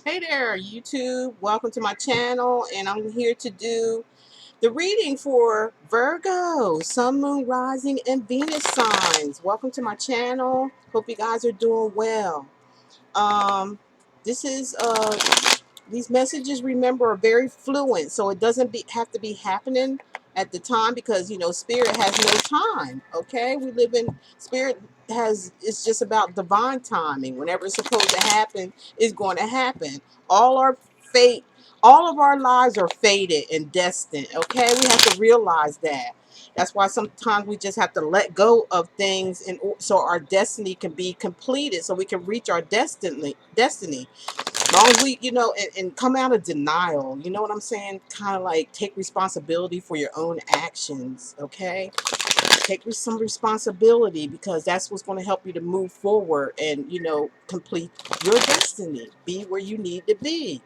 Hey there, YouTube. Welcome to my channel, and I'm here to do the reading for Virgo, Sun, Moon, Rising, and Venus signs. Welcome to my channel. Hope you guys are doing well. Um, this is these messages, remember, are very fluent, so it doesn't have to be happening at the time because spirit has no time. Okay, we live in spirit has it's just about divine timing. Whenever it's supposed to happen, it's going to happen. All our fate, all of our lives are fated and destined. Okay, we have to realize that. That's why sometimes we just have to let go of things, so our destiny can be completed, so we can reach our destiny. As long as we, and come out of denial, you know what I'm saying? Kind of like take responsibility for your own actions, okay? Take some responsibility because that's what's going to help you to move forward and, complete your destiny. Be where you need to be.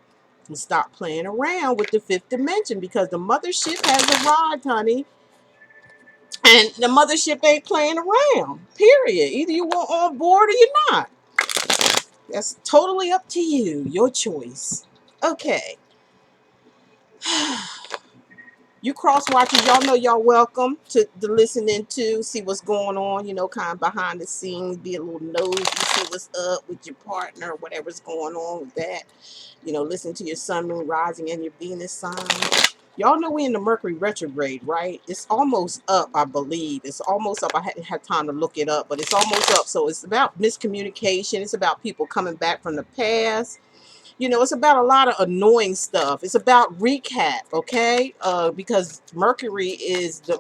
And stop playing around with the fifth dimension because the mothership has arrived, honey. And the mothership ain't playing around, period. Either you want on board or you're not. That's totally up to you, your choice. Okay. You cross watchers, y'all know y'all welcome to listen into, see what's going on, kind of behind the scenes, be a little nosy, see what's up with your partner, whatever's going on with that. Listen to your sun, moon, rising, and your Venus sign. Y'all know we in the Mercury retrograde, right? It's almost up, I believe. It's almost up. I hadn't had time to look it up, but it's almost up. So it's about miscommunication. It's about people coming back from the past. It's about a lot of annoying stuff. It's about recap, okay? Because Mercury is the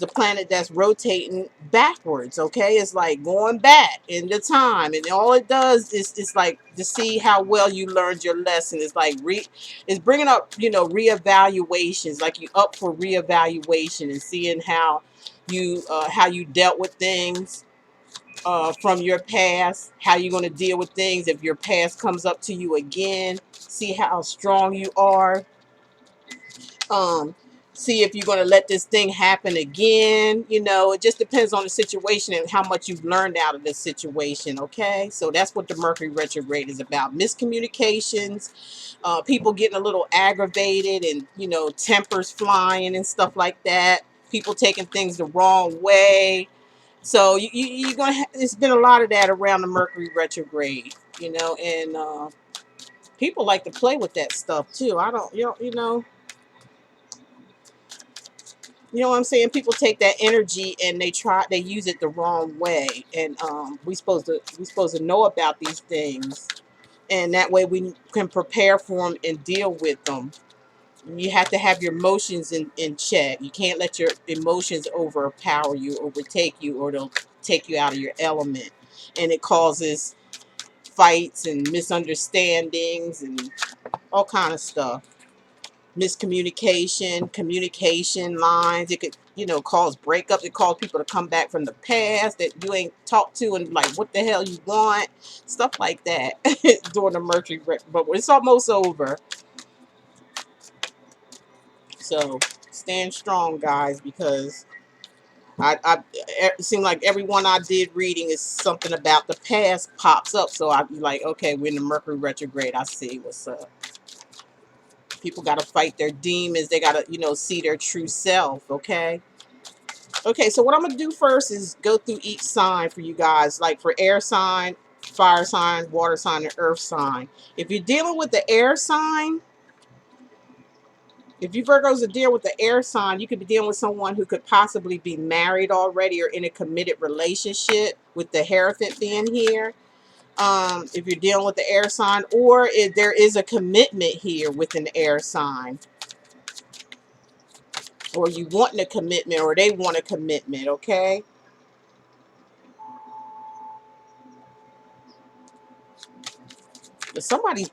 planet that's rotating backwards, okay? It's like going back in the time, and all it does is it's like to see how well you learned your lesson. It's like it's bringing up reevaluations, like you up for reevaluation and seeing how you dealt with things from your past, how you're going to deal with things if your past comes up to you again. See how strong you are. Um, See if you're going to let this thing happen again. It just depends on the situation and how much you've learned out of this situation. Okay, so that's what the Mercury retrograde is about: miscommunications, people getting a little aggravated, and tempers flying and stuff like that. People taking things the wrong way. So you're gonna. It's been a lot of that around the Mercury retrograde, and people like to play with that stuff too. I don't, you know what I'm saying. People take that energy and they use it the wrong way, and we supposed to know about these things, and that way we can prepare for them and deal with them. You have to have your emotions in check. You can't let your emotions overpower you, overtake you, or they'll take you out of your element. And it causes fights and misunderstandings and all kind of stuff. Miscommunication, communication lines. It could, cause breakups. It cause people to come back from the past that you ain't talked to and like, what the hell you want? Stuff like that during the Mercury, but it's almost over. So stand strong, guys, because it seemed like everyone I did reading is something about the past pops up. So I'd be like, okay, we're in the Mercury retrograde. I see what's up. People got to fight their demons. They got to, see their true self. Okay. Okay. So what I'm going to do first is go through each sign for you guys, like for air sign, fire sign, water sign, and earth sign. If you're dealing with the air sign, if you Virgos are dealing with the air sign, you could be dealing with someone who could possibly be married already or in a committed relationship, with the Hierophant being here. If you're dealing with the air sign, or if there is a commitment here with an air sign, or you want a commitment, or they want a commitment, okay? But somebody's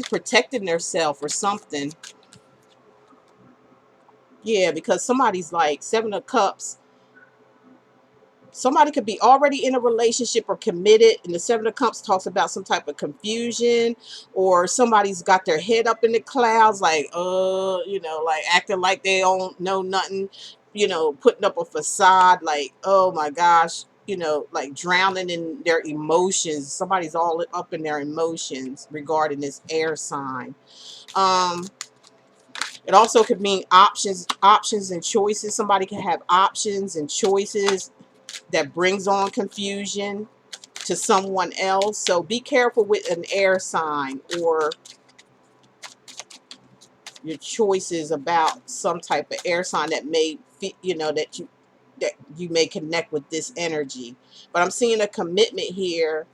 protecting themselves or something. Yeah, because somebody's like Seven of Cups. Somebody could be already in a relationship or committed, and the Seven of Cups talks about some type of confusion, or somebody's got their head up in the clouds, like, like acting like they don't know nothing, putting up a facade, like, oh my gosh, like drowning in their emotions. Somebody's all up in their emotions regarding this air sign. Um, it also could mean options and choices. Somebody can have options and choices that brings on confusion to someone else. So be careful with an air sign or your choices about some type of air sign that may fit, that you may connect with this energy. But I'm seeing a commitment here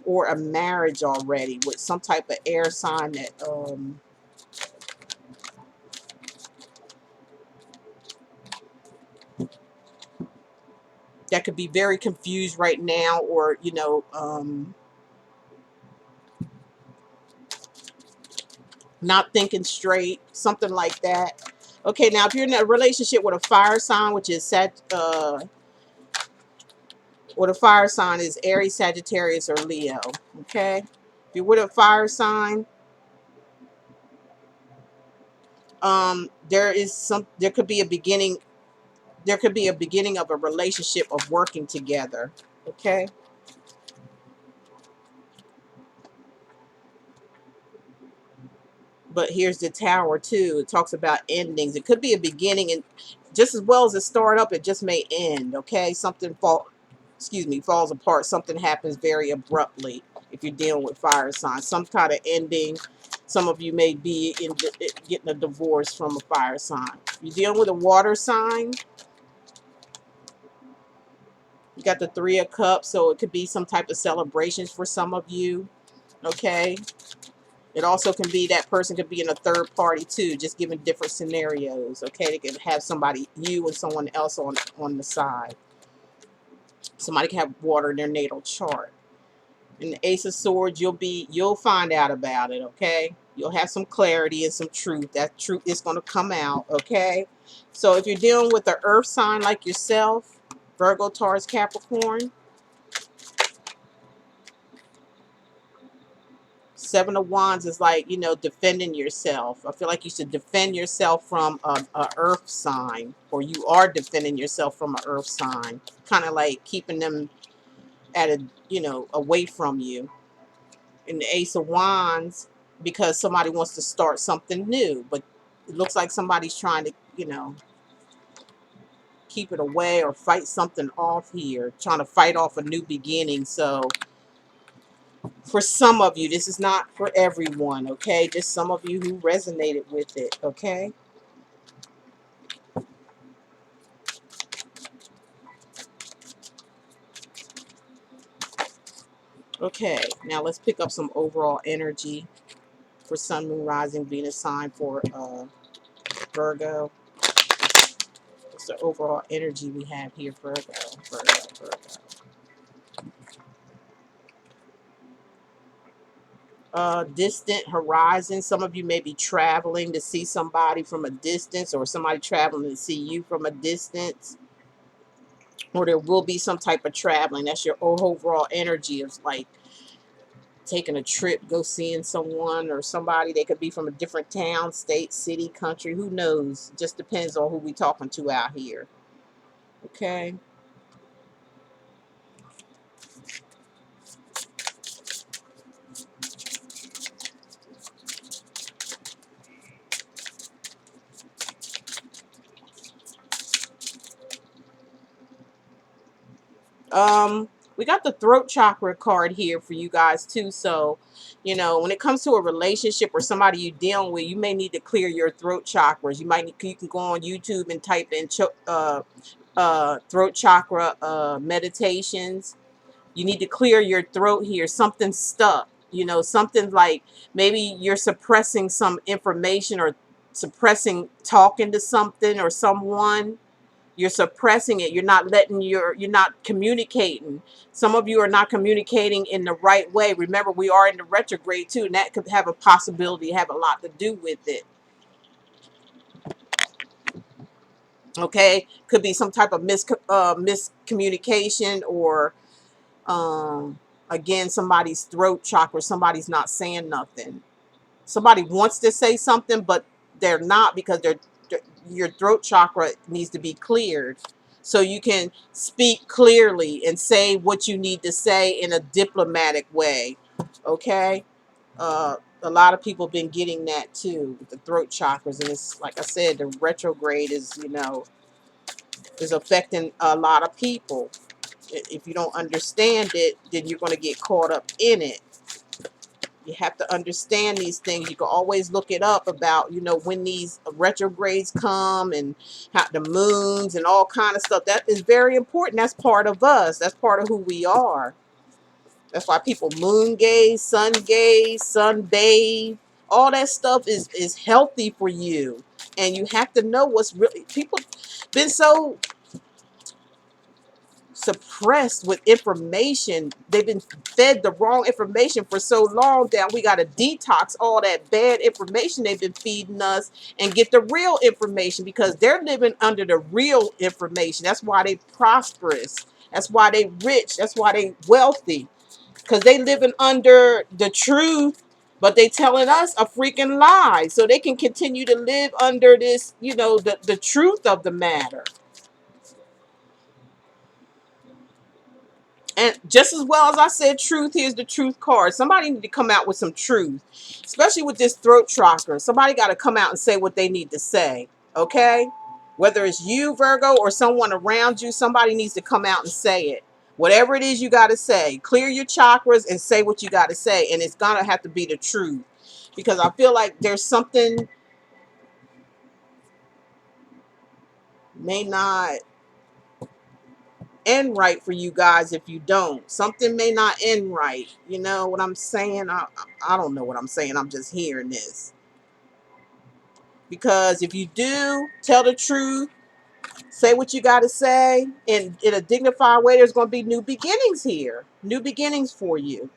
or a marriage already with some type of air sign that could be very confused right now, or not thinking straight, something like that. Okay, now if you're in a relationship with a fire sign, which is what a fire sign is Aries, Sagittarius, or Leo. Okay, if you're with a fire sign, there could be a beginning. There could be a beginning of a relationship of working together. Okay. But here's the tower too. It talks about endings. It could be a beginning, and just as well as a start up, it just may end. Okay, falls apart. Something happens very abruptly if you're dealing with fire signs. Some kind of ending. Some of you may be getting a divorce from a fire sign. You're dealing with a water sign. You got the Three of Cups, so it could be some type of celebrations for some of you. Okay. It also can be that person could be in a third party too, just giving different scenarios. Okay, they can have somebody, you and someone else on the side. Somebody can have water in their natal chart. And the Ace of Swords, you'll find out about it. Okay, you'll have some clarity and some truth. That truth is going to come out. Okay, so if you're dealing with the Earth sign like yourself, Virgo, Taurus, Capricorn. Seven of Wands is like, defending yourself. I feel like you should defend yourself from a earth sign, or you are defending yourself from an earth sign. Kind of like keeping them at away from you. And the Ace of Wands, because somebody wants to start something new, but it looks like somebody's trying to, keep it away or fight something off here, trying to fight off a new beginning. So for some of you, this is not for everyone, okay? Just some of you who resonated with it, okay? Okay, now let's pick up some overall energy for Sun, Moon, Rising, Venus sign for Virgo. What's the overall energy we have here, Virgo, Virgo, Virgo? Distant horizon. Some of you may be traveling to see somebody from a distance, or somebody traveling to see you from a distance. Or there will be some type of traveling. That's your overall energy of like taking a trip, go seeing someone or somebody. They could be from a different town, state, city, country. Who knows? Just depends on who we talking to out here. Okay. We got the throat chakra card here for you guys too. So, when it comes to a relationship or somebody you're dealing with, you may need to clear your throat chakras. You can go on YouTube and type in throat chakra meditations. You need to clear your throat here. Something's stuck. Something like maybe you're suppressing some information or suppressing talking to something or someone. You're suppressing it. You're not communicating. Some of you are not communicating in the right way. Remember, we are in the retrograde too, and that could have a possibility, have a lot to do with it. Okay, could be some type of miscommunication, or again, somebody's throat chakra, somebody's not saying nothing. Somebody wants to say something, but they're not, because your throat chakra needs to be cleared. so you can speak clearly and say what you need to say in a diplomatic way. Okay? A lot of people have been getting that too with the throat chakras, and it's like I said, the retrograde is, is affecting a lot of people. If you don't understand it, then you're going to get caught up in it. You have to understand these things. You can always look it up about, when these retrogrades come, and how the moons and all kind of stuff. That is very important. That's part of us. That's part of who we are. That's why people moon gaze, sun bathe. All that stuff is healthy for you. And you have to know what's really, people been so suppressed with information. They've been fed the wrong information for so long that we got to detox all that bad information they've been feeding us and get the real information, because they're living under the real information. That's why they prosperous. That's why they rich. That's why they wealthy, because they living under the truth, but they telling us a freaking lie so they can continue to live under this, the truth of the matter. And just as well as I said, truth, here's the truth card. Somebody need to come out with some truth, especially with this throat chakra. Somebody got to come out and say what they need to say, okay? Whether it's you, Virgo, or someone around you, somebody needs to come out and say it. Whatever it is you got to say, clear your chakras and say what you got to say. And it's going to have to be the truth, because I feel like there's something may not end right for you guys if you don't. Something may not end right. You know what I'm saying? I don't know what I'm saying. I'm just hearing this. Because if you do tell the truth, say what you got to say in a dignified way, there's going to be new beginnings here. New beginnings for you.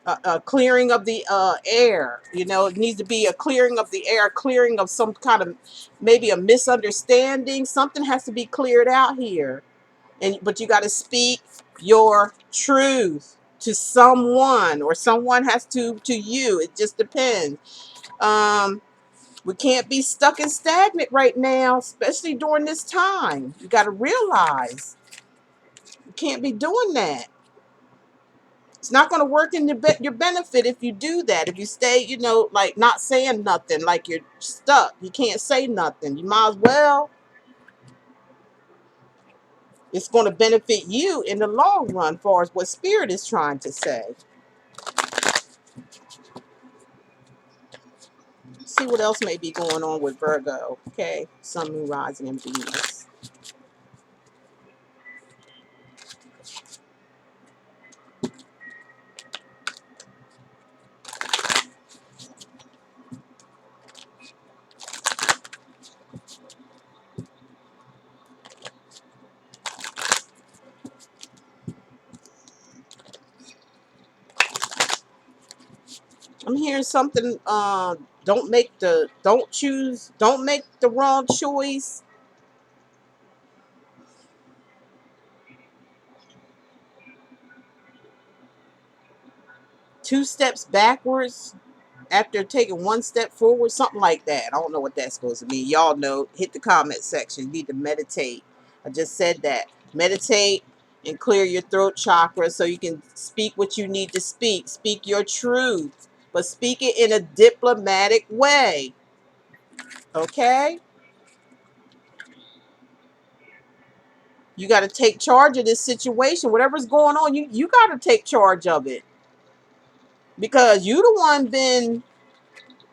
A clearing of the air. It needs to be a clearing of the air, clearing of some kind of, maybe a misunderstanding. Something has to be cleared out here. But you got to speak your truth to someone, or someone has to you. It just depends. We can't be stuck and stagnant right now, especially during this time. You got to realize you can't be doing that. It's not going to work in your benefit if you do that. If you stay, like not saying nothing, like you're stuck. You can't say nothing. You might as well. It's going to benefit you in the long run, far as what Spirit is trying to say. See what else may be going on with Virgo. Okay, Sun, Moon, Rising, and Venus. I'm hearing something. Don't make the wrong choice. Two steps backwards after taking one step forward, something like that. I don't know what that's supposed to mean. Y'all know, hit the comment section. You need to meditate. I just said that. Meditate and clear your throat chakra so you can speak what you need to speak. Speak your truth, but speak it in a diplomatic way. Okay? You got to take charge of this situation. Whatever's going on, you got to take charge of it. Because you the one been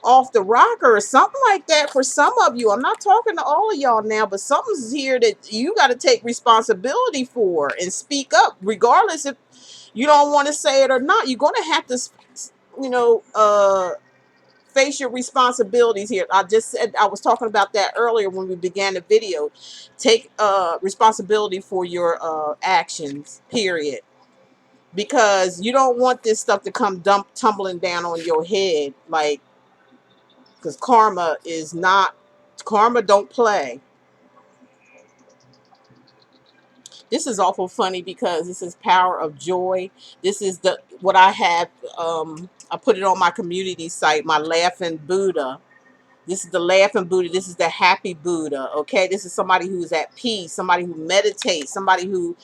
off the rocker or something like that for some of you. I'm not talking to all of y'all now, but something's here that you got to take responsibility for and speak up, regardless if you don't want to say it or not. You're going to have to, face your responsibilities here. I just said, I was talking about that earlier when we began the video. Take responsibility for your actions, period. Because you don't want this stuff to come tumbling down on your head, like, because karma don't play. This is awful funny because this is Power of Joy. This is what I have. I put it on my community site, my laughing Buddha. This is the laughing Buddha. This is the happy Buddha. Okay, this is somebody who's at peace, somebody who meditates, somebody who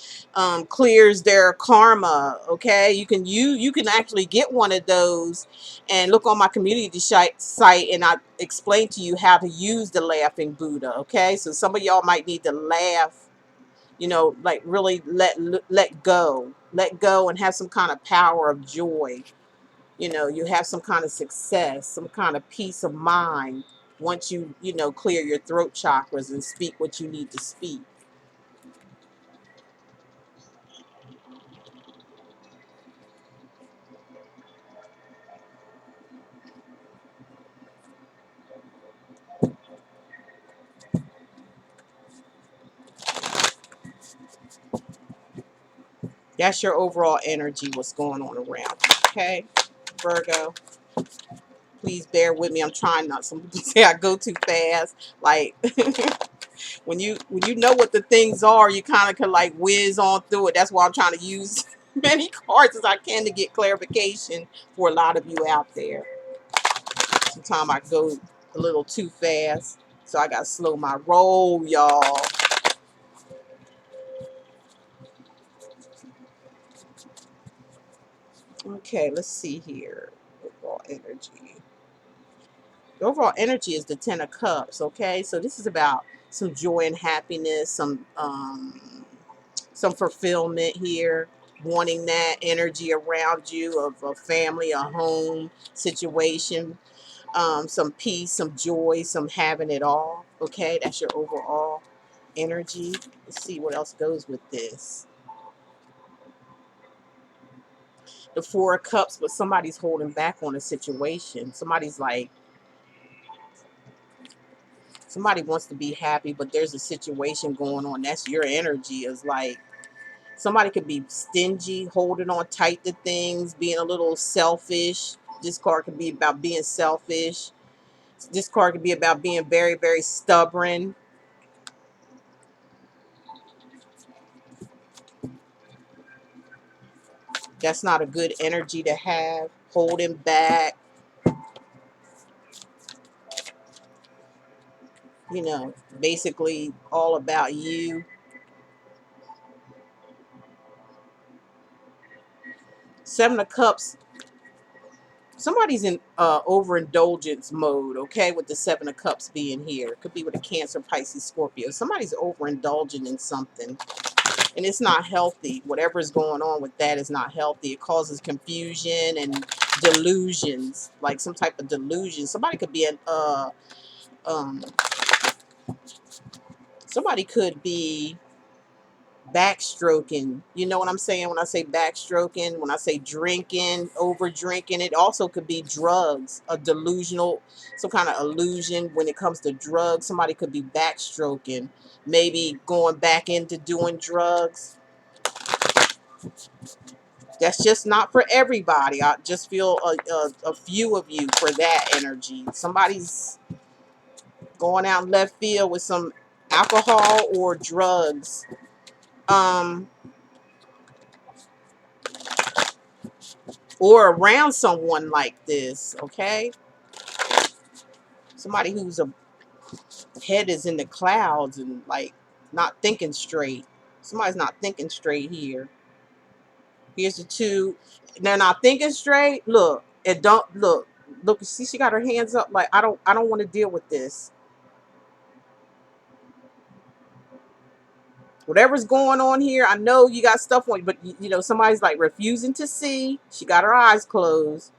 clears their karma. Okay, you can actually get one of those and look on my community site, and I explain to you how to use the laughing Buddha. Okay, so some of y'all might need to laugh. You know, like really let go, and have some kind of power of joy. You know, you have some kind of success, some kind of peace of mind once you know, clear your throat chakras and speak what you need to speak. That's your overall energy, what's going on around. Okay, Virgo, please bear with me. I'm trying not. Some people say I go too fast. Like when you know what the things are, you kind of can like whiz on through it. That's why I'm trying to use many cards as I can to get clarification for a lot of you out there. Sometimes I go a little too fast, so I gotta slow my roll, y'all. Okay, let's see here. Overall energy. The overall energy is the Ten of Cups. Okay, so this is about some joy and happiness, some fulfillment here. Wanting that energy around you of a family, a home situation, some peace, some joy, some having it all. Okay, that's your overall energy. Let's see what else goes with this. The Four of Cups, but somebody's holding back on a situation. Somebody wants to be happy, but there's a situation going on. That's your energy. Is like somebody could be stingy, holding on tight to things, being a little selfish. This card could be about being selfish. This card could be about being very, very stubborn. That's not a good energy to have. Holding back, you know, basically all about you. Seven of Cups, somebody's in overindulgence mode, okay, with the Seven of Cups being here. Could be with a Cancer, Pisces, Scorpio. Somebody's overindulging in something, and it's not healthy. Whatever's going on with that is not healthy. It causes confusion and delusions, like some type of delusion. Somebody could be an um somebody could be backstroking. You know what I'm saying when I say backstroking? When I say drinking, over drinking, it also could be drugs, a delusional, some kind of illusion when it comes to drugs. Somebody could be backstroking, maybe going back into doing drugs. That's just not for everybody. I just feel a few of you for that energy. Somebody's going out left field with some alcohol or drugs. Um, or around someone like this, okay? Somebody whose head is in the clouds and like not thinking straight. Somebody's not thinking straight here. Here's the two. They're not thinking straight. Look, and don't look. Look, see, she got her hands up like I don't want to deal with this. Whatever's going on here, I know you got stuff on you, but you know, somebody's like refusing to see. She got her eyes closed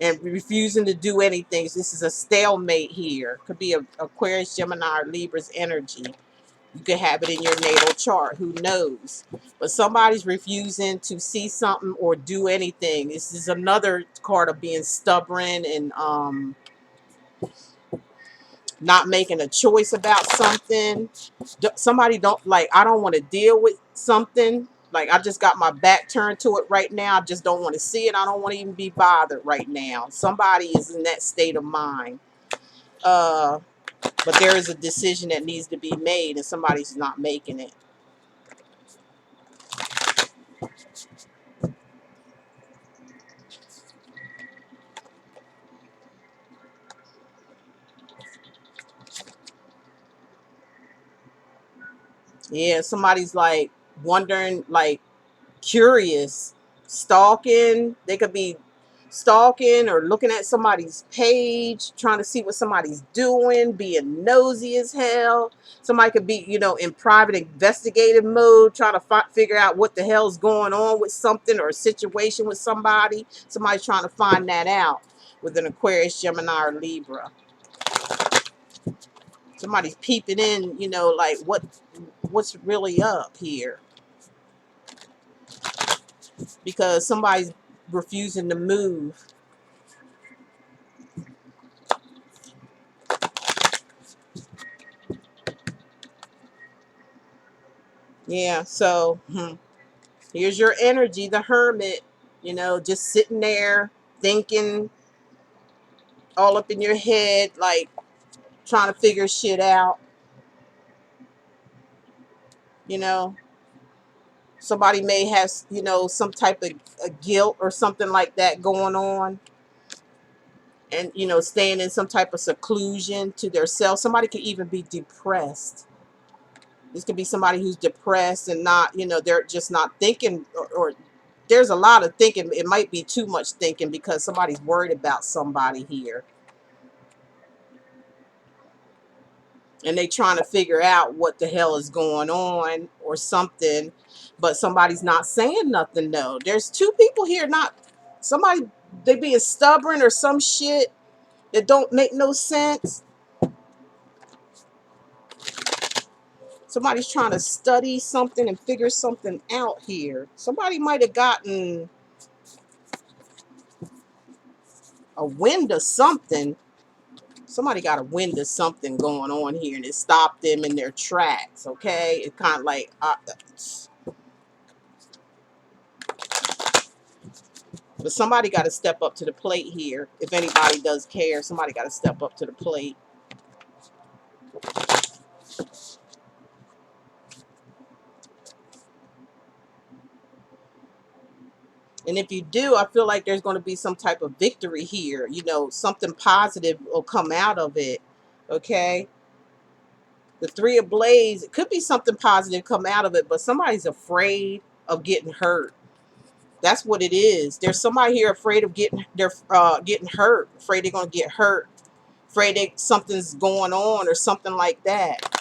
and refusing to do anything. So this is a stalemate here. Could be a Aquarius, Gemini, or Libra's energy. You could have it in your natal chart. Who knows? But somebody's refusing to see something or do anything. This is another card of being stubborn and not making a choice about something. Somebody don't like. I don't want to deal with something. Like I just got my back turned to it right now. I just don't want to see it. I don't want to even be bothered right now. Somebody is in that state of mind. Uh, but there is a decision that needs to be made, and somebody's not making it. Yeah, somebody's like wondering, like curious, stalking. They could be stalking or looking at somebody's page, trying to see what somebody's doing, being nosy as hell. Somebody could be, in private investigative mode, trying to figure out what the hell's going on with something or a situation with somebody. Somebody's trying to find that out with an Aquarius, Gemini, or Libra. Somebody's peeping in, like what's really up here, because somebody's refusing to move. Yeah, so here's your energy, the hermit, just sitting there thinking all up in your head, like trying to figure shit out. You know, somebody may have, some type of a guilt or something like that going on, and, staying in some type of seclusion to their self. Somebody could even be depressed. This could be somebody who's depressed and not, they're just not thinking, or there's a lot of thinking. It might be too much thinking because somebody's worried about somebody here. And they trying to figure out what the hell is going on or something, but somebody's not saying nothing. No, there's two people here, not somebody, they being stubborn or some shit that don't make no sense. Somebody's trying to study something and figure something out here. Somebody might have gotten a wind of something. Somebody got a wind of something going on here, and it stopped them in their tracks. Okay, it's kind of like but somebody got to step up to the plate here. If anybody does care, somebody got to step up to the plate. And if you do, I feel like there's going to be some type of victory here. Something positive will come out of it. Okay. The Three of Blades, it could be something positive come out of it, but somebody's afraid of getting hurt. That's what it is. There's somebody here afraid of getting hurt, afraid they're going to get hurt, afraid something's going on or something like that.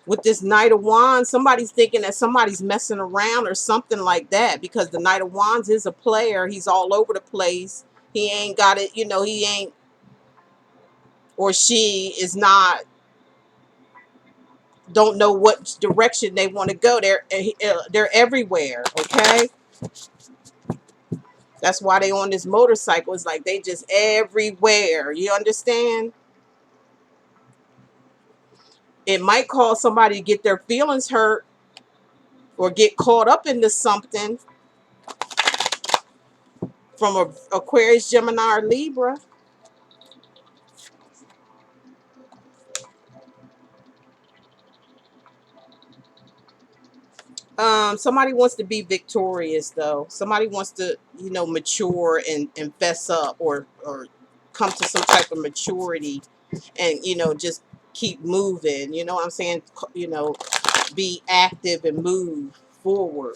With this Knight of Wands, somebody's thinking that somebody's messing around or something like that, because the Knight of Wands is a player. He's all over the place. He ain't got it, he ain't, or she is not, don't know what direction they want to go. They're everywhere, okay? That's why they on this motorcycle. It's like they just everywhere. You understand? It might cause somebody to get their feelings hurt or get caught up into something from a Aquarius, Gemini, or Libra. Somebody wants to be victorious, though. Somebody wants to, mature and fess up, or come to some type of maturity, and just keep moving. You know what I'm saying? Be active and move forward,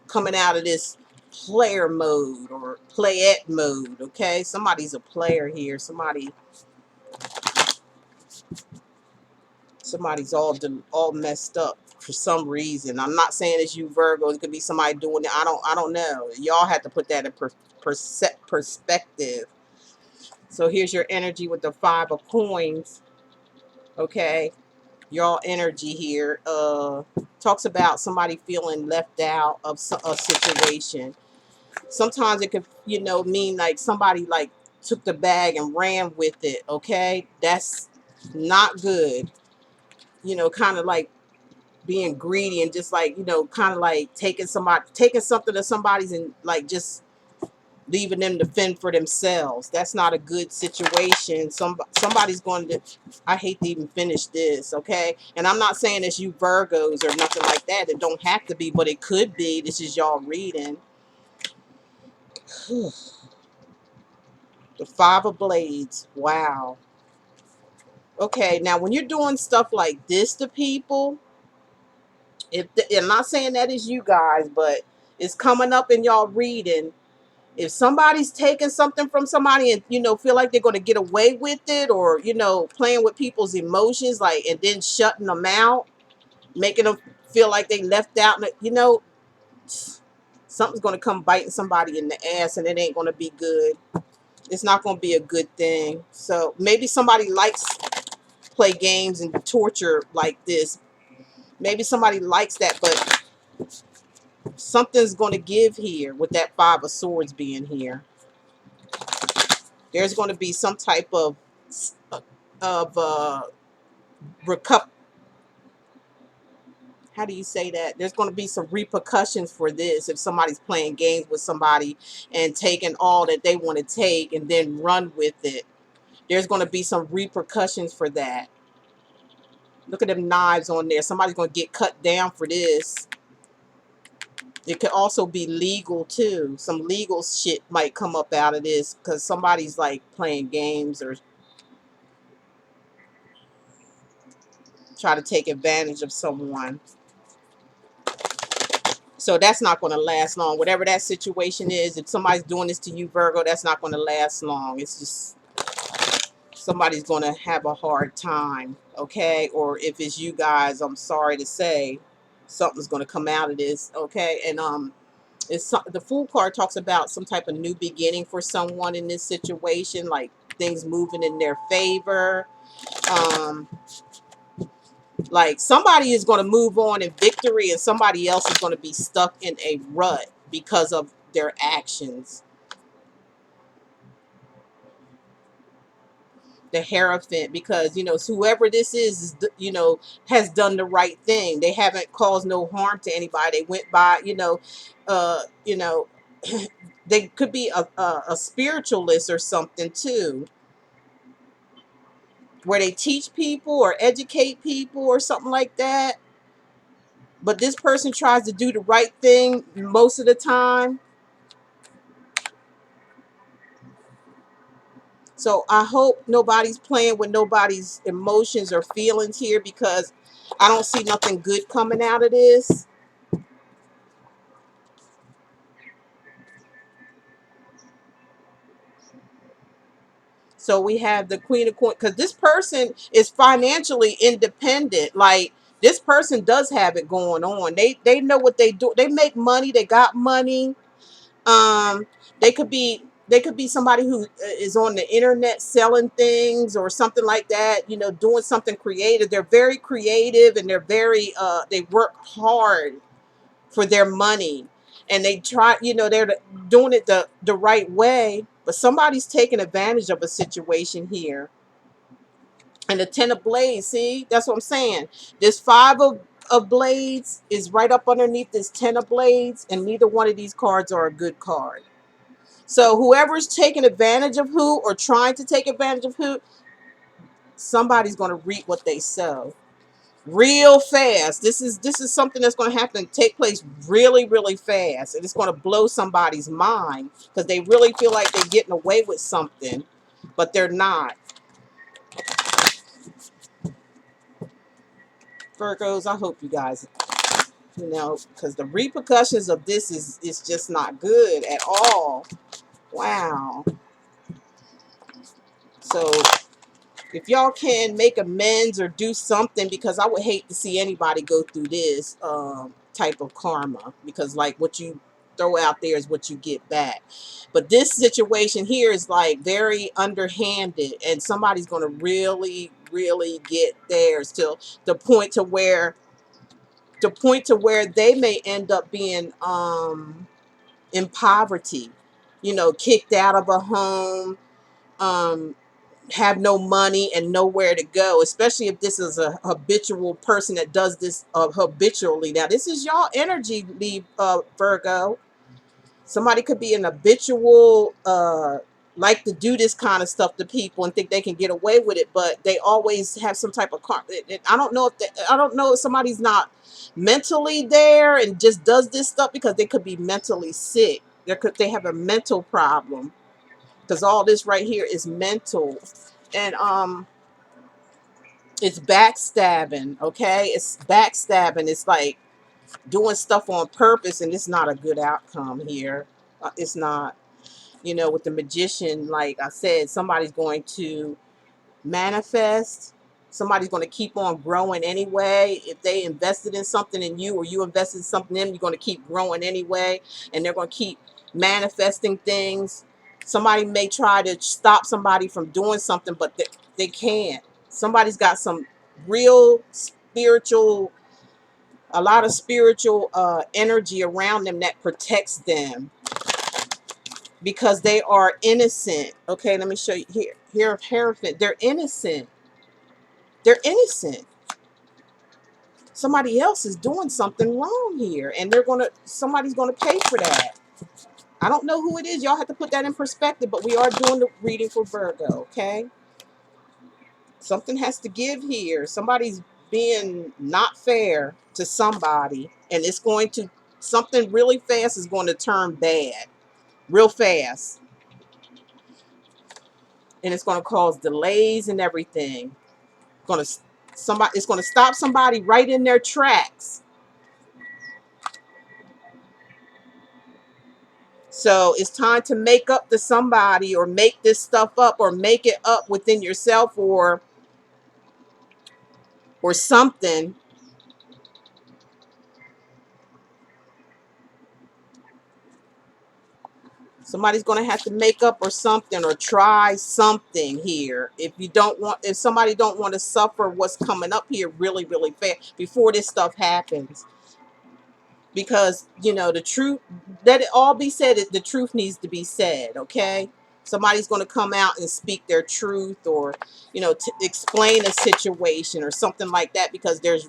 coming out of this player mode or playette mode. Okay, somebody's a player here. Somebody's all messed up for some reason. I'm not saying it's you, Virgo. It could be somebody doing it. I don't know. Y'all have to put that in perspective. So here's your energy with the Five of Coins. Okay, y'all energy here talks about somebody feeling left out of a situation. Sometimes it could, mean like somebody like took the bag and ran with it. Okay, that's not good. Kind of like being greedy and just like, kind of like taking something to somebody's and like just leaving them to fend for themselves. That's not a good situation. Somebody's going to, I hate to even finish this, okay? And I'm not saying it's you Virgos or nothing like that. It don't have to be, but it could be. This is y'all reading. The Five of Blades. Wow. Okay, now when you're doing stuff like this to people, I'm not saying that is you guys, but it's coming up in y'all reading. If somebody's taking something from somebody and feel like they're going to get away with it, or playing with people's emotions, like, and then shutting them out, making them feel like they left out, something's going to come biting somebody in the ass, and it ain't going to be good. It's not going to be a good thing. So maybe somebody likes play games and torture like this. Maybe somebody likes that, but something's going to give here with that Five of Swords being here. There's going to be some type of recup. How do you say that? There's going to be some repercussions for this if somebody's playing games with somebody and taking all that they want to take and then run with it. There's going to be some repercussions for that. Look at them knives on there. Somebody's going to get cut down for this. It could also be legal too. Some legal shit might come up out of this because somebody's like playing games or try to take advantage of someone. So that's not going to last long. Whatever that situation is, if somebody's doing this to you, Virgo, that's not going to last long. It's just somebody's going to have a hard time, okay? Or if it's you guys, I'm sorry to say, something's going to come out of this, okay? And the Fool card talks about some type of new beginning for someone in this situation, like things moving in their favor. Like somebody is going to move on in victory and somebody else is going to be stuck in a rut because of their actions. The Hierophant, because whoever this is has done the right thing. They haven't caused no harm to anybody. They went by, uh you know they could be a spiritualist or something too, where they teach people or educate people or something like that. But this person tries to do the right thing most of the time. So I hope nobody's playing with nobody's emotions or feelings here, because I don't see nothing good coming out of this. So we have the Queen of Coins, because this person is financially independent. Like, this person does have it going on. They know what they do. They make money. They got money. Um, they could be somebody who is on the internet selling things or something like that. Doing something creative. They're very creative and they're very they work hard for their money, and they try. They're doing it the right way. But somebody's taking advantage of a situation here. And the Ten of Blades, see, that's what I'm saying. This Five of Blades is right up underneath this Ten of Blades, and neither one of these cards are a good card. So whoever's taking advantage of who, or trying to take advantage of who, somebody's going to reap what they sow real fast. This is something that's going to happen, take place really, really fast, and it's going to blow somebody's mind because they really feel like they're getting away with something, but they're not. Virgos, I hope you guys, because the repercussions of this is just not good at all. Wow. So if y'all can make amends or do something, because I would hate to see anybody go through this type of karma, because like what you throw out there is what you get back. But this situation here is like very underhanded, and somebody's going to really, really get theirs till the point to where they may end up being in poverty, kicked out of a home, um, have no money and nowhere to go, especially if this is a habitual person that does this habitually. Now, this is y'all energy, Virgo. Somebody could be an habitual, like to do this kind of stuff to people and think they can get away with it, but they always have some type of I don't know if I don't know if somebody's not mentally there and just does this stuff, because they could be mentally sick. They have a mental problem, because all this right here is mental. And it's backstabbing. Okay, it's backstabbing. It's like doing stuff on purpose, and it's not a good outcome here. It's not. With the magician, like I said, somebody's going to manifest. Somebody's going to keep on growing anyway. If they invested in something in you, or you invested in something in them, you're going to keep growing anyway, and they're going to keep manifesting things. Somebody may try to stop somebody from doing something, but they can't. Somebody's got some real spiritual, a lot of spiritual energy around them that protects them, because they are innocent. Okay, let me show you here. Here, Hierophant. They're innocent. They're innocent. Somebody else is doing something wrong here, and somebody's gonna pay for that. I don't know who it is. Y'all have to put that in perspective, but we are doing the reading for Virgo, okay? Something has to give here. Somebody's being not fair to somebody, and something really fast is going to turn bad, real fast. And it's going to cause delays and everything. It's going to stop somebody right in their tracks. So it's time to make up to somebody, or make this stuff up, or make it up within yourself, or something. Somebody's going to have to make up or something, or try something here. If somebody don't want to suffer what's coming up here really, really fast before this stuff happens. Because, the truth, let it all be said, the truth needs to be said, okay? Somebody's going to come out and speak their truth, or, explain a situation or something like that, because there's,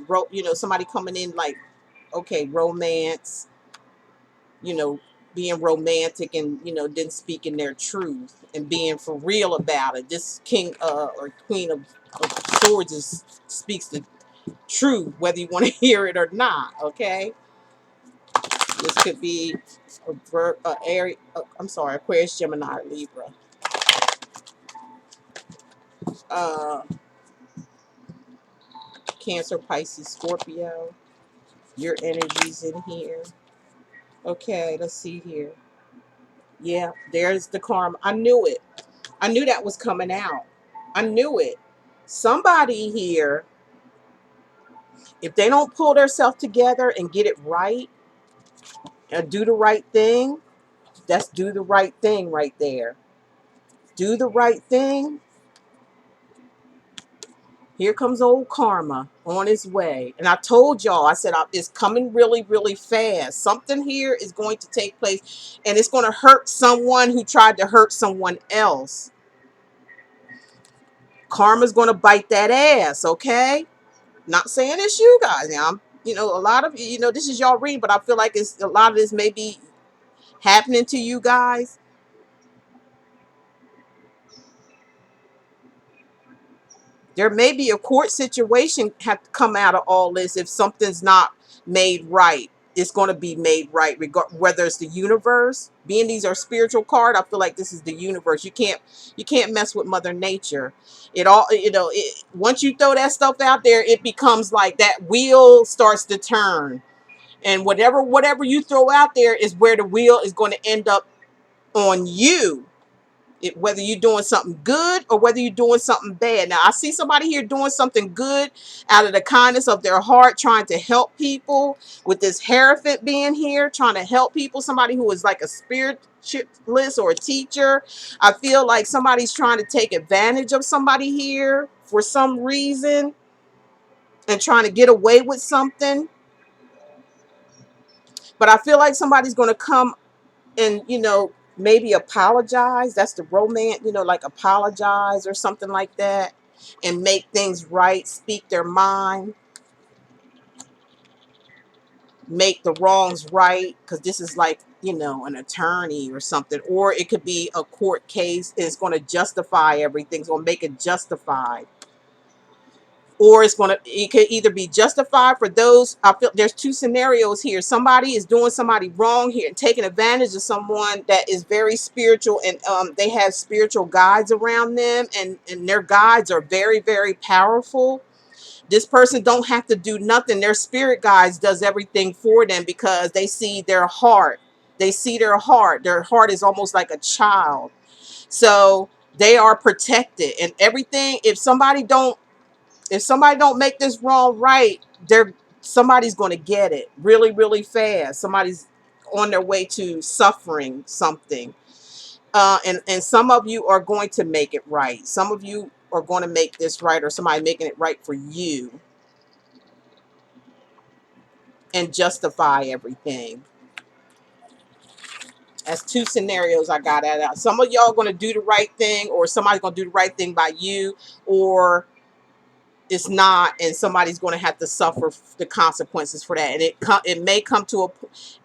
somebody coming in like, okay, romance, you know, being romantic, and then speaking their truth and being for real about it. This king or queen of swords speaks the truth, whether you want to hear it or not. Okay, this could be I'm sorry, Aquarius, Gemini, Libra, uh, Cancer, Pisces, Scorpio. Your energies in here. Okay, let's see here. Yeah, there's the karma. I knew it. I knew that was coming out. I knew it. Somebody here, if they don't pull themselves together and get it right and do the right thing, that's do the right thing right there. Do the right thing. Here comes old karma on his way. And I told y'all, I said, it's coming really, really fast. Something here is going to take place, and it's going to hurt someone who tried to hurt someone else. Karma's going to bite that ass, okay? Not saying it's you guys. Now, a lot of this is y'all reading, but I feel like it's a lot of this may be happening to you guys. There may be a court situation have to come out of all this. If something's not made right, it's going to be made right, whether it's the universe. Being these are spiritual card, I feel like this is the universe. You can't mess with Mother Nature. It all, once you throw that stuff out there, it becomes like that wheel starts to turn. And whatever you throw out there is where the wheel is going to end up on you. Whether you're doing something good or whether you're doing something bad. Now, I see somebody here doing something good out of the kindness of their heart, trying to help people, with this Hierophant being here, trying to help people. Somebody who is like a spiritualist or a teacher. I feel like somebody's trying to take advantage of somebody here for some reason and trying to get away with something. But I feel like somebody's going to come and, maybe apologize. That's the romance, like apologize or something like that, and make things right, speak their mind, make the wrongs right. Because this is like an attorney or something, or it could be a court case. It's going to justify everything. It's going to make it justified, or it could either be justified for those. I feel there's two scenarios here. Somebody is doing somebody wrong here and taking advantage of someone that is very spiritual, and they have spiritual guides around them, and their guides are very, very powerful. This person don't have to do nothing. Their spirit guides does everything for them because they see their heart. They see their heart. Their heart is almost like a child. So they are protected and everything. If somebody don't make this wrong right, somebody's going to get it really, really fast. Somebody's on their way to suffering something. And some of you are going to make it right. Some of you are going to make this right, or somebody making it right for you and justify everything. That's two scenarios I got out. Some of y'all going to do the right thing, or somebody's going to do the right thing by you, or it's not, and somebody's going to have to suffer the consequences for that. And it may come to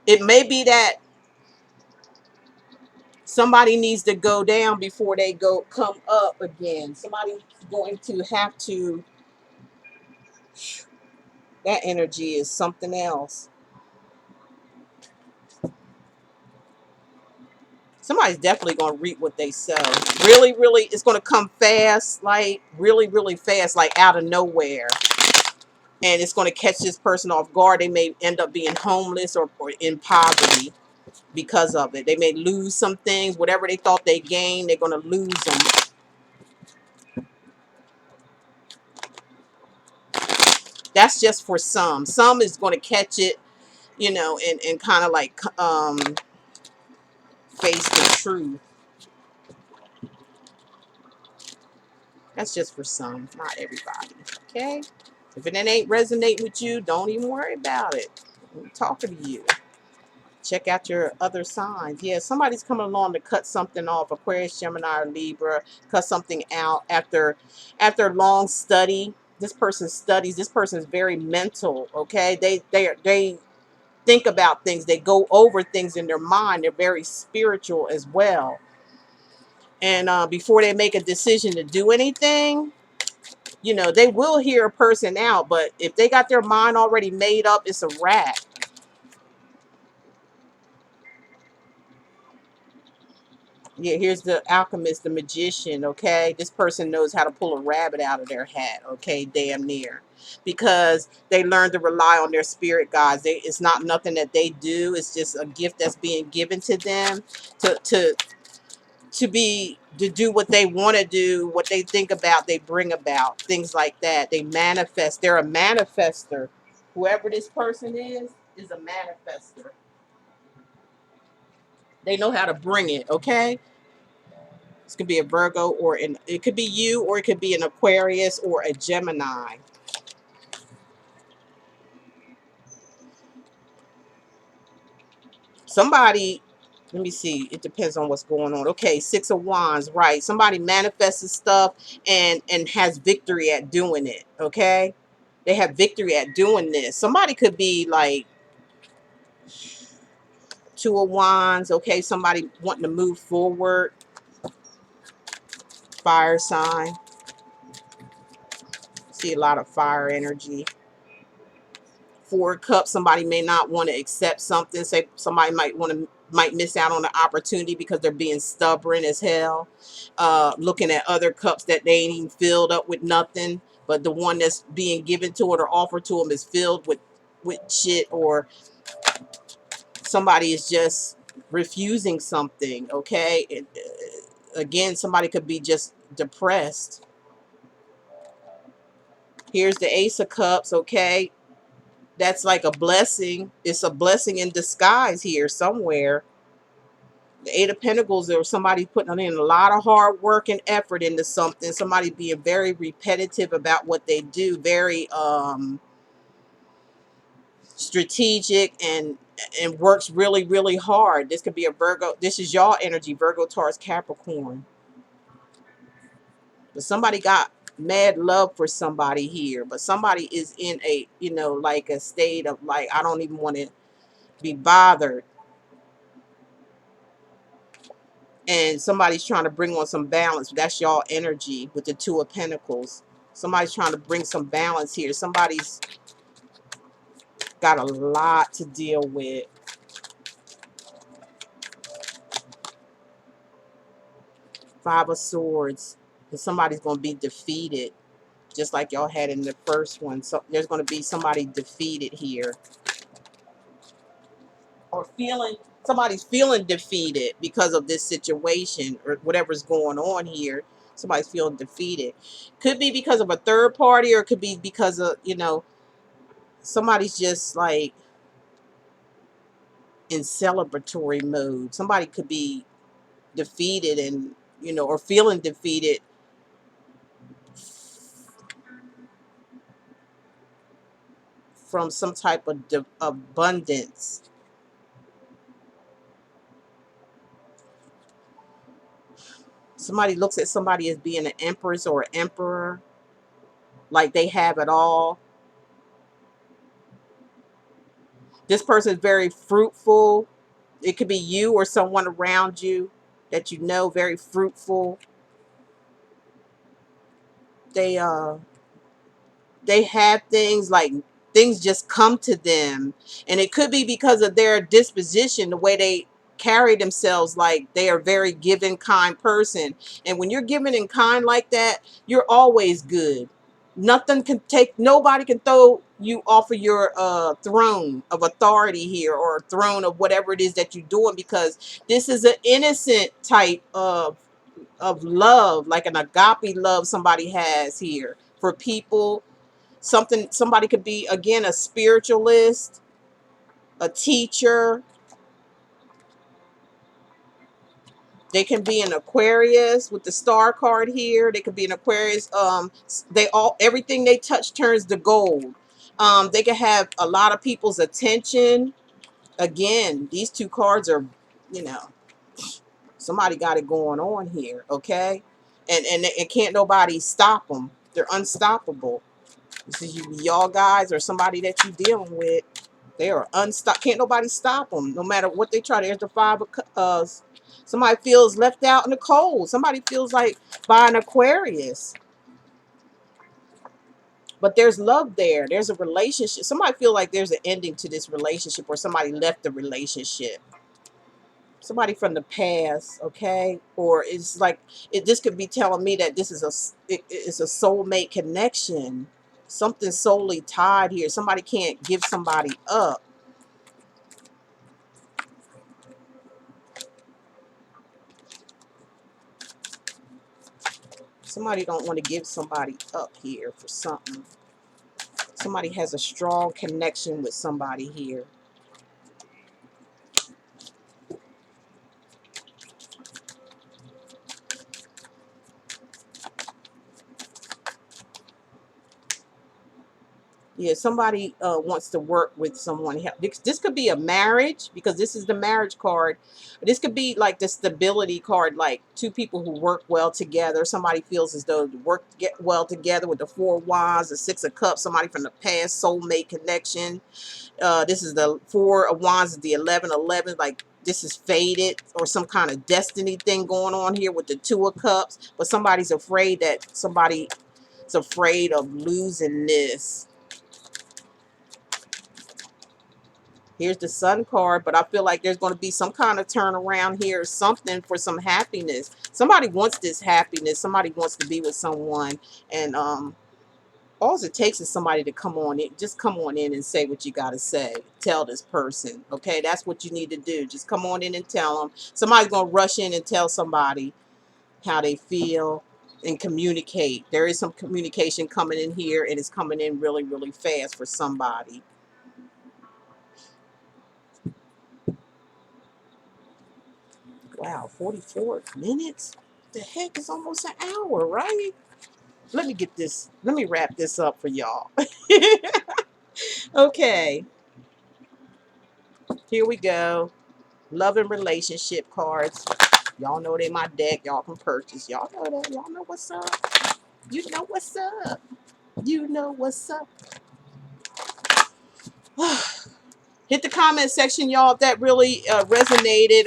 it may be that somebody needs to go down before they come up again. Somebody's going to have to. That energy is something else. Somebody's definitely going to reap what they sow. Really, really, it's going to come fast, like really, really fast, like out of nowhere. And it's going to catch this person off guard. They may end up being homeless or in poverty because of it. They may lose some things. Whatever they thought they gained, they're going to lose them. That's just for some. Some is going to catch it, and kind of like face the truth. That's just for some, not everybody. Okay? If it ain't resonating with you, don't even worry about it. I'm talking to you. Check out your other signs. Yeah, somebody's coming along to cut something off. Aquarius, Gemini, or Libra. Cut something out after long study. This person studies. This person is very mental. Okay, they think about things. They go over things in their mind. They're very spiritual as well. And before they make a decision to do anything, they will hear a person out. But if they got their mind already made up, it's a wrap. Yeah, here's the alchemist, the magician, okay? This person knows how to pull a rabbit out of their hat, okay? Damn near. Because they learn to rely on their spirit guides. It's not nothing that they do. It's just a gift that's being given to them to do what they want to do, what they think about, they bring about, things like that. They manifest. They're a manifester. Whoever this person is a manifester. They know how to bring it, okay? This could be a Virgo, it could be you, or it could be an Aquarius or a Gemini. Somebody, let me see. It depends on what's going on. Okay, Six of Wands, right? Somebody manifests stuff and has victory at doing it. Okay, they have victory at doing this. Somebody could be like Two of Wands. Okay, somebody wanting to move forward. Fire sign. See a lot of fire energy. Four of Cups, somebody may not want to accept something. Say somebody might miss out on the opportunity because they're being stubborn as hell. Looking at other cups that they ain't even filled up with nothing, but the one that's being given to it or offered to them is filled with shit, or somebody is just refusing something. Okay, again, somebody could be just depressed. Here's the Ace of Cups. Okay, that's like a blessing. It's a blessing in disguise here somewhere. The Eight of Pentacles, or somebody putting in a lot of hard work and effort into something. Somebody being very repetitive about what they do, very strategic, and works really, really hard. This could be a Virgo. This is y'all energy, Virgo, Taurus, Capricorn. But somebody got mad love for somebody here. But somebody is in a, like a state of like, I don't even want to be bothered. and somebody's trying to bring on some balance. That's y'all energy with the Two of Pentacles. Somebody's trying to bring some balance here. Somebody's got a lot to deal with. Five of Swords. And somebody's going to be defeated, just like y'all had in the first one. So there's going to be somebody defeated here. Or somebody's feeling defeated because of this situation or whatever's going on here. Somebody's feeling defeated. Could be because of a third party, or it could be because of, somebody's just like in celebratory mode. Somebody could be defeated and, or feeling defeated from some type of abundance. Somebody looks at somebody as being an empress or an emperor, like they have it all. This person is very fruitful. It could be you or someone around you that you know, very fruitful. They have things like, things just come to them, and it could be because of their disposition, the way they carry themselves. Like, they are very giving, kind person, and when you're giving and kind like that, you're always good. Nobody can throw you off of your throne of authority here, or throne of whatever it is that you're doing, because this is an innocent type of love, like an agape love somebody has here for people. Somebody could be, again, a spiritualist, a teacher. They can be an Aquarius with the star card here. They could be an Aquarius. Everything they touch turns to gold. They can have a lot of people's attention. Again, these two cards are, you know, somebody got it going on here, okay? And can't nobody stop them. They're unstoppable. This is y'all guys or somebody that you're dealing with. They are unstoppable. Can't nobody stop them, no matter what they try. There's the Five of somebody feels left out in the cold. Somebody feels like buying Aquarius. But there's love there. There's a relationship. Somebody feel like there's an ending to this relationship, or somebody left the relationship. Somebody from the past, okay? Or it's like, this could be telling me that this is it's a soulmate connection. Something soully tied here. Somebody can't give somebody up. Somebody don't want to give somebody up here for something. Somebody has a strong connection with somebody here. Yeah, somebody wants to work with someone. This could be a marriage, because this is the marriage card. This could be like the stability card, like two people who work well together. Somebody feels as though they get well together with the Four of Wands, the Six of Cups. Somebody from the past, soulmate connection. This is the Four of Wands, the 1111. Like, this is faded, or some kind of destiny thing going on here with the Two of Cups. But somebody's afraid that somebody is afraid of losing this. Here's the Sun card, but I feel like there's going to be some kind of turnaround here, something for some happiness. Somebody wants this happiness. Somebody wants to be with someone, and all it takes is somebody to come on in. Just come on in and say what you got to say. Tell this person, okay? That's what you need to do. Just come on in and tell them. Somebody's going to rush in and tell somebody how they feel and communicate. There is some communication coming in here, and it's coming in really, really fast for somebody. Wow, 44 minutes? The heck, is almost an hour, right? Let me get this, let me wrap this up for y'all. Okay, here we go. Love and relationship cards. Y'all know they my deck. Y'all can purchase. Y'all know that. Y'all know what's up. You know what's up. You know what's up. Hit the comment section, y'all, if that really resonated.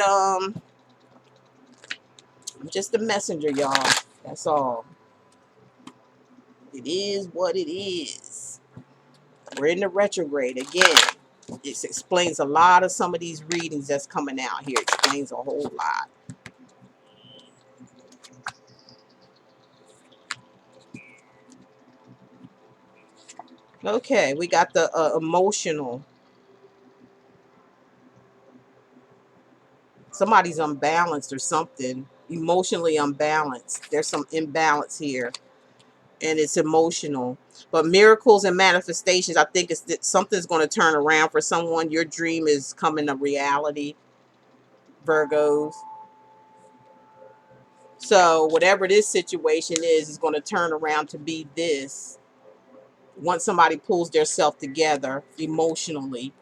I'm just a messenger, y'all. That's all. It is what it is. We're in the retrograde again. It explains a lot of some of these readings that's coming out here. It explains a whole lot. Okay, we got the emotional. Somebody's unbalanced or something. Emotionally unbalanced. There's some imbalance here. And it's emotional. But miracles and manifestations, I think it's that something's going to turn around for someone. Your dream is coming to reality, Virgos. So whatever this situation is going to turn around to be this. Once somebody pulls their self together emotionally.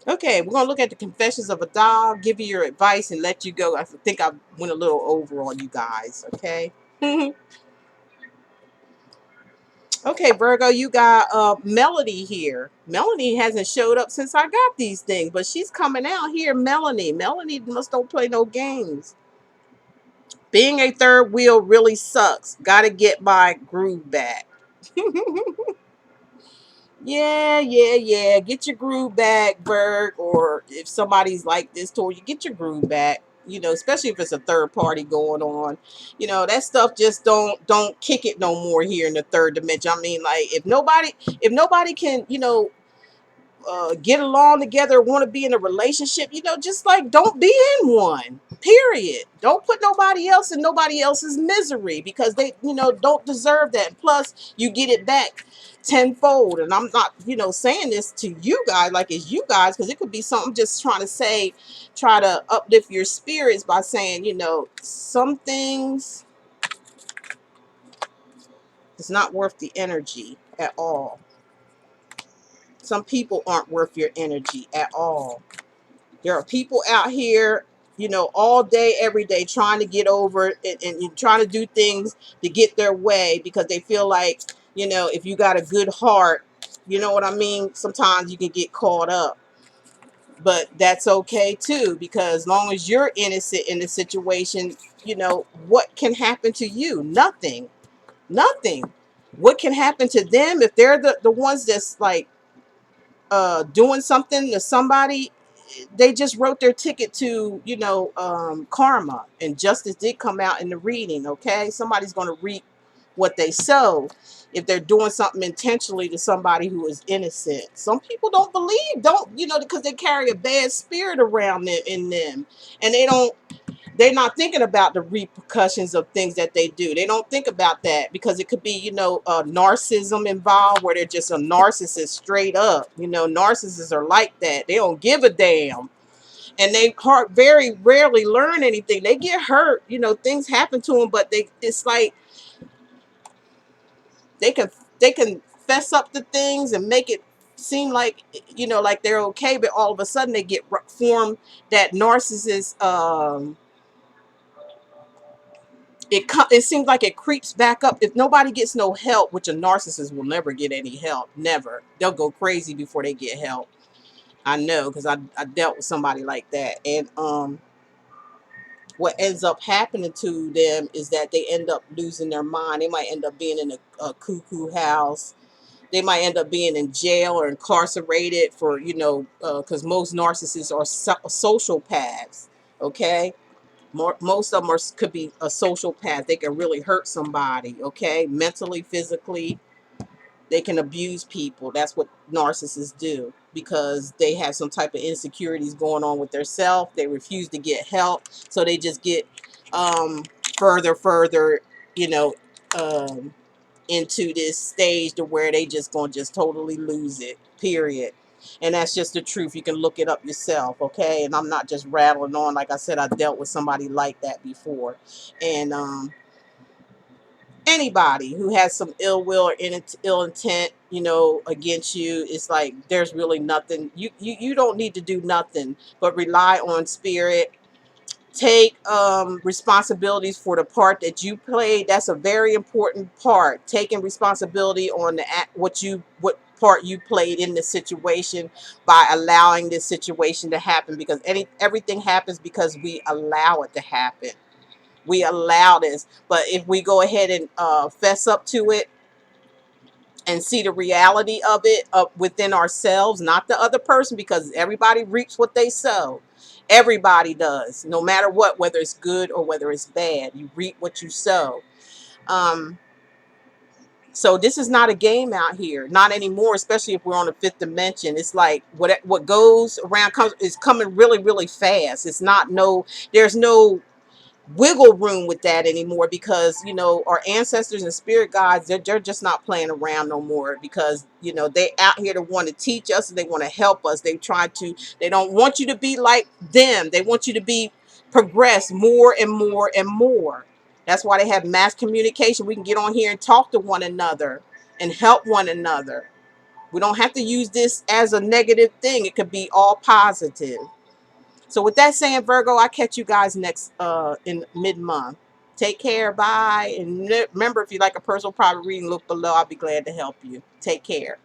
Okay, we're going to look at the Confessions of a Doll, give you your advice, and let you go. I think I went a little over on you guys, okay? Okay, Virgo, you got Melody here. Melody hasn't showed up since I got these things, but she's coming out here. Melanie must don't play no games. Being a third wheel really sucks. Got to get my groove back. Yeah. Get your groove back, Virg. Or if somebody's like this toward you, get your groove back. You know, especially if it's a third party going on. You know, that stuff just don't kick it no more here in the third dimension. I mean, like if nobody can, get along together, want to be in a relationship, just like don't be in one. Period. Don't put nobody else in nobody else's misery because they, don't deserve that. Plus, you get it back tenfold. And I'm not, saying this to you guys like it's you guys because it could be something just trying to say, try to uplift your spirits by saying, some things it's not worth the energy at all. Some people aren't worth your energy at all. There are people out here, all day, every day, trying to get over and trying to do things to get their way because they feel like, if you got a good heart, you know what I mean? Sometimes you can get caught up. But that's okay too, because as long as you're innocent in the situation, what can happen to you? Nothing. Nothing. What can happen to them if they're the ones that's like doing something to somebody? They just wrote their ticket to, karma, and justice did come out in the reading. Okay, somebody's going to reap what they sow if they're doing something intentionally to somebody who is innocent. Some people don't, because they carry a bad spirit around them in them, and they're not thinking about the repercussions of things that they do. They don't think about that because it could be, narcissism involved where they're just a narcissist straight up. Narcissists are like that. They don't give a damn. And they very rarely learn anything. They get hurt, things happen to them, but it's like they can they can fess up the things and make it seem like, like they're okay, but all of a sudden they get formed that narcissist it seems like it creeps back up if nobody gets no help, which a narcissist will never get any help. Never. They'll go crazy before they get help. I know because I dealt with somebody like that. And what ends up happening to them is that they end up losing their mind. They might end up being in a cuckoo house. They might end up being in jail or incarcerated for, because most narcissists are social paths. Okay, most of them could be a social path. They can really hurt somebody, okay? Mentally, physically, they can abuse people. That's what narcissists do because they have some type of insecurities going on with their self. They refuse to get help, so they just get um, further, you know, um, into this stage to where they just gonna just totally lose it. Period. And that's just the truth. You can look it up yourself, okay? And I'm not just rattling on. Like I said, I dealt with somebody like that before, and Anybody who has some ill will or ill intent, against you, it's like there's really nothing. You don't need to do nothing but rely on spirit. Take responsibilities for the part that you played. That's a very important part. Taking responsibility on what part you played in the situation by allowing this situation to happen, because everything happens because we allow it to happen. We allow this. But if we go ahead and fess up to it and see the reality of it within ourselves, not the other person, because everybody reaps what they sow. Everybody does, no matter what, whether it's good or whether it's bad. You reap what you sow. Um, so this is not a game out here, not anymore. Especially if we're on the fifth dimension, it's like what goes around is coming really, really fast. It's not there's no wiggle room with that anymore, because our ancestors and spirit guides, they're just not playing around no more, because they out here to want to teach us, and they want to help us. They don't want you to be like them. They want you to be progress more and more and more. That's why they have mass communication. We can get on here and talk to one another and help one another. We don't have to use this as a negative thing. It could be all positive. So with that saying, Virgo, I catch you guys next in mid-month. Take care. Bye. And remember, if you like a personal private reading, look below. I'll be glad to help you. Take care.